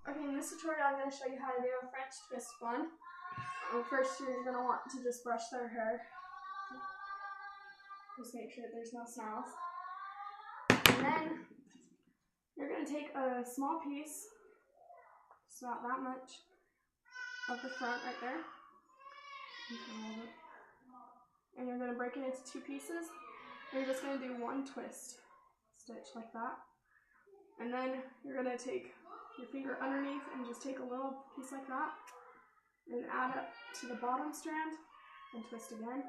Okay, in this tutorial I'm going to show you how to do a French twist bun. First you're going to want to just brush their hair. Just make sure that there's no snarls. And then you're going to take a small piece, just about that much, of the front right there. And you're going to break it into 2 pieces. And you're just going to do 1 twist stitch like that. And then you're going to take your finger underneath and just take a little piece like that and add it to the bottom strand and twist again.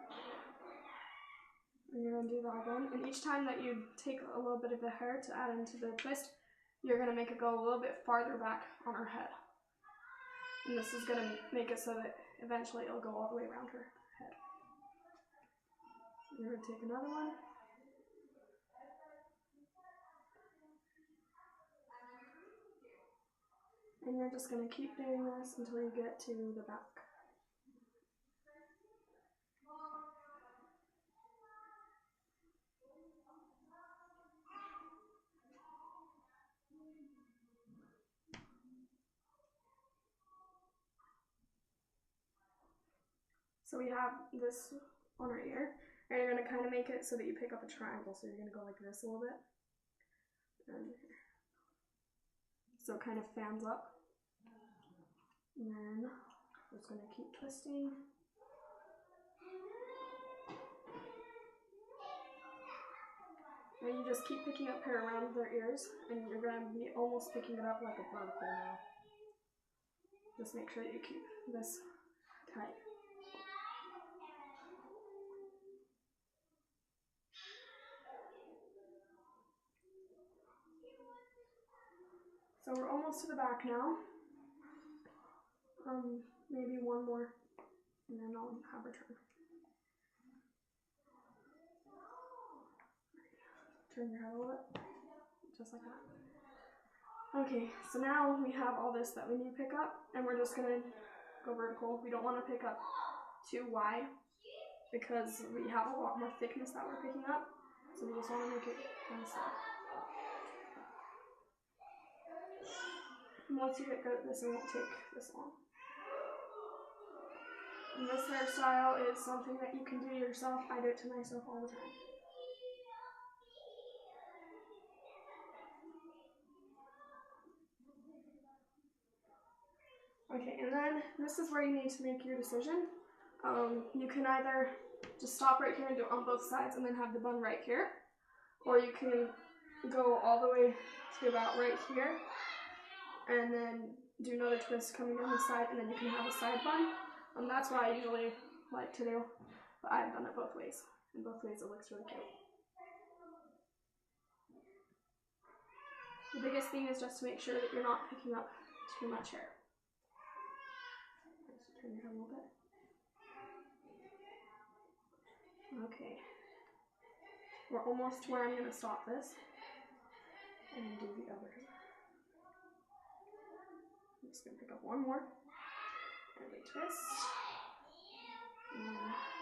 And you're going to do that again. And each time that you take a little bit of the hair to add into the twist, you're going to make it go a little bit farther back on her head. And this is going to make it so that eventually it'll go all the way around her head. You're going to take another one. And you're just going to keep doing this until you get to the back. So we have this on our ear, and you're going to kind of make it so that you pick up a triangle. So you're going to go like this a little bit. And so it kind of fans up. And then we're just going to keep twisting. And you just keep picking up hair around their ears, and you're going to be almost picking it up like a vertical now. Just make sure that you keep this tight. So we're almost to the back now. Maybe one more, and then I'll have her turn. Turn your head a little bit, just like that. Okay, so now we have all this that we need to pick up, and we're just gonna go vertical. We don't want to pick up too wide because we have a lot more thickness that we're picking up, so we just want to make it kind of slow. And once you get good at this, it won't take this long. And this hairstyle is something that you can do yourself. I do it to myself all the time. Okay, and then this is where you need to make your decision. You can either just stop right here and do it on both sides and then have the bun right here, or you can go all the way to about right here and then do another twist coming down the side, and then you can have a side bun. That's what I usually like to do, but I've done it both ways, and both ways it looks really cute. The biggest thing is just to make sure that you're not picking up too much hair. Just turn your head a little bit. Okay. We're almost to where I'm going to stop this and do the other. I'm just going to pick up one more. And we twist. And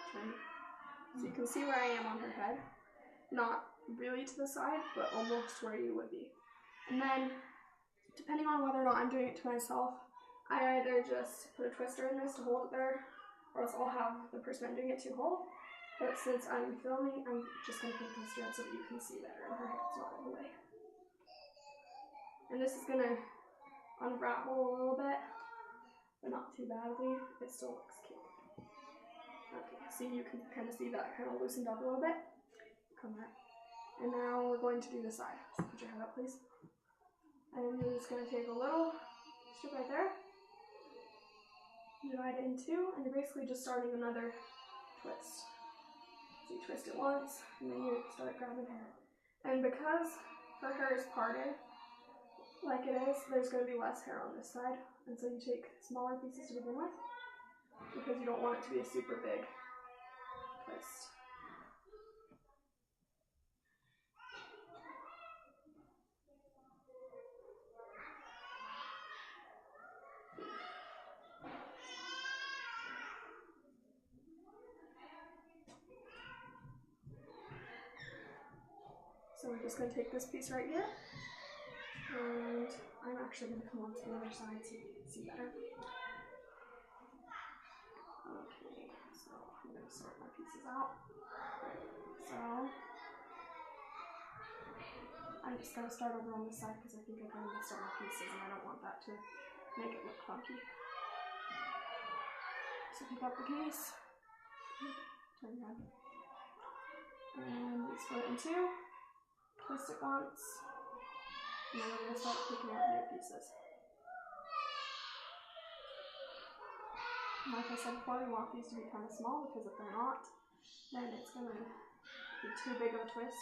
turn. So you can see where I am on her head. Not really to the side, but almost where you would be. And then, depending on whether or not I'm doing it to myself, I either just put a twister in this to hold it there, or else I'll have the person I'm doing it to hold. But since I'm filming, I'm just going to put a twister in so that you can see better and her head's not in the way. And this is going to unravel a little bit, but not too badly. It still looks cute. Okay, so you can kind of see that kind of loosened up a little bit. Come back. And now we're going to do the side. So put your head up, please. And you're just going to take a little strip right there, divide it in 2, and you're basically just starting another twist. So you twist it once, and then you start grabbing hair. And because her hair is parted, like it is, there's going to be less hair on this side. And so you take smaller pieces to begin with, because you don't want it to be a super big twist. So we're just going to take this piece right here, and I'm actually actually going to come on to the other side so you can see better. Okay, so I'm going to sort my pieces out. So I'm just going to start over on this side because I think I kind of messed up my pieces and I don't want that to make it look funky. So pick up the piece, turn your head, and we split it in two, twist it once, and then we're going to start picking out new pieces. Like I said before, we want these to be kind of small because if they're not, then it's going to be too big of a twist.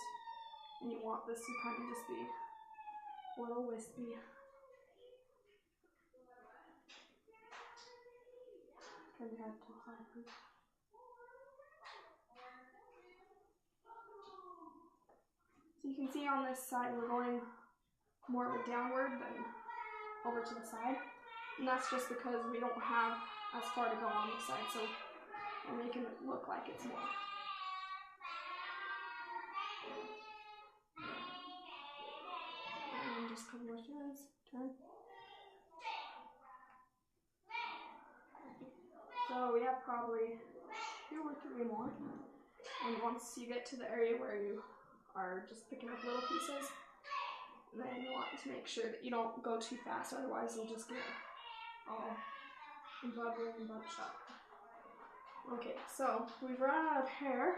And you want this to kind of just be a little wispy. Turn your head to the side, please. So you can see on this side we're going more of a downward than over to the side. And that's just because we don't have as far to go on this side, so we're making it look like it's more. And just a couple more turns. Turn. So we have probably 2 or 3 more. And once you get to the area where you are just picking up little pieces, then you want to make sure that you don't go too fast, otherwise you'll just get all bubbly and bunched up. Okay, so we've run out of hair,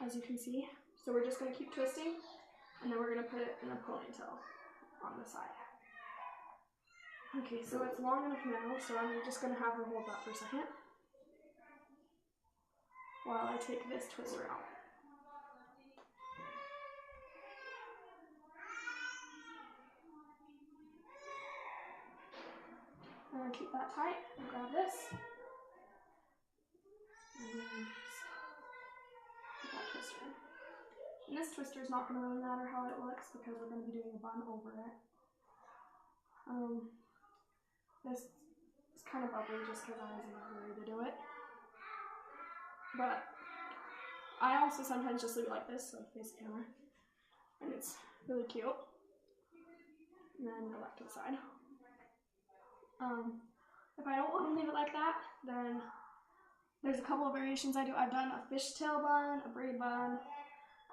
as you can see. So we're just going to keep twisting, and then we're going to put it in a ponytail on the side. Okay, so it's long enough now, so I'm just going to have her hold that for a second while I take this twister out. And keep that tight, and grab this, and then put that twister in. And this twister is not going to really matter how it looks because we're going to be doing a bun over it. This is kind of bubbly just because I was in a hurry to do it. But I also sometimes just leave it like this, so face the camera. And it's really cute. And then go back to the side. If I don't want to leave it like that, then there's a couple of variations I do. I've done a fishtail bun, a braid bun.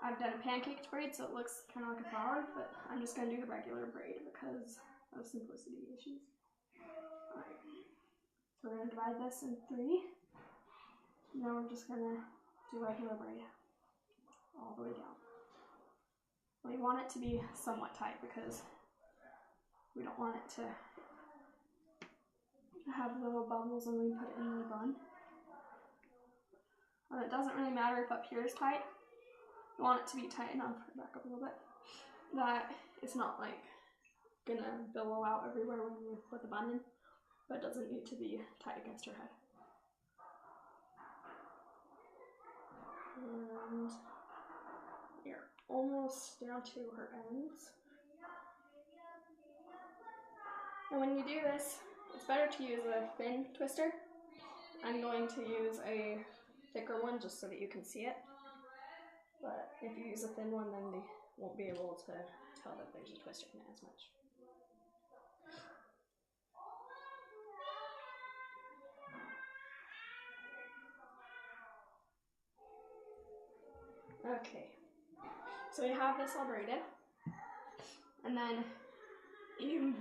I've done a pancaked braid, so it looks kind of like a flower, but I'm just going to do the regular braid because of simplicity issues. Alright, so we're going to divide this in 3. And then we're just going to do regular braid all the way down. We want it to be somewhat tight because we don't want it to have little bubbles when we put it in the bun. It doesn't really matter if up here is tight. You want it to be tight enough, back up a little bit, that it's not like gonna billow out everywhere when you put the bun in, but it doesn't need to be tight against her head. And you're almost down to her ends. And when you do this, it's better to use a thin twister. I'm going to use a thicker one just so that you can see it. But if you use a thin one, then they won't be able to tell that there's a twister in it as much. Okay, so we have this all braided, and then you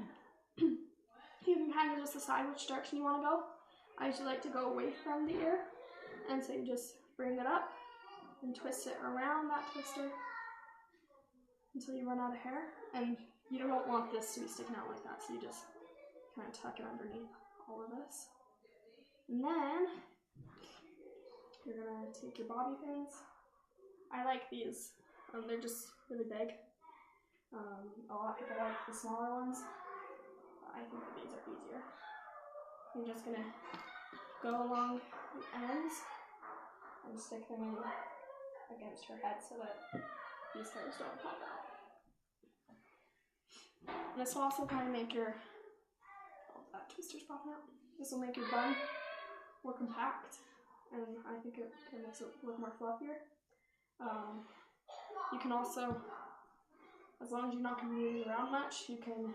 can kind of just decide which direction you want to go. I usually like to go away from the ear, and so you just bring it up and twist it around that twister until you run out of hair. And you don't want this to be sticking out like that, so you just kind of tuck it underneath all of this. And then you're gonna take your bobby pins. I like these. They're just really big. A lot of people like the smaller ones. I think that these are easier. You're just gonna go along the ends and stick them in against her head so that these hairs don't pop out. And this will also kind of make your, oh, that twister's popping out. This will make your bun more compact, and I think it kind of makes it look more fluffier. You can also, as long as you're not going to move around much, you can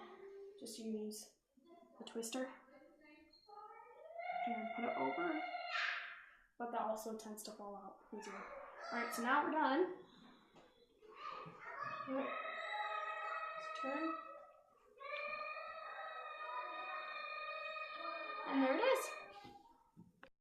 just use the twister and put it over. But that also tends to fall out easier. Alright, so now we're done. Let's turn. And there it is.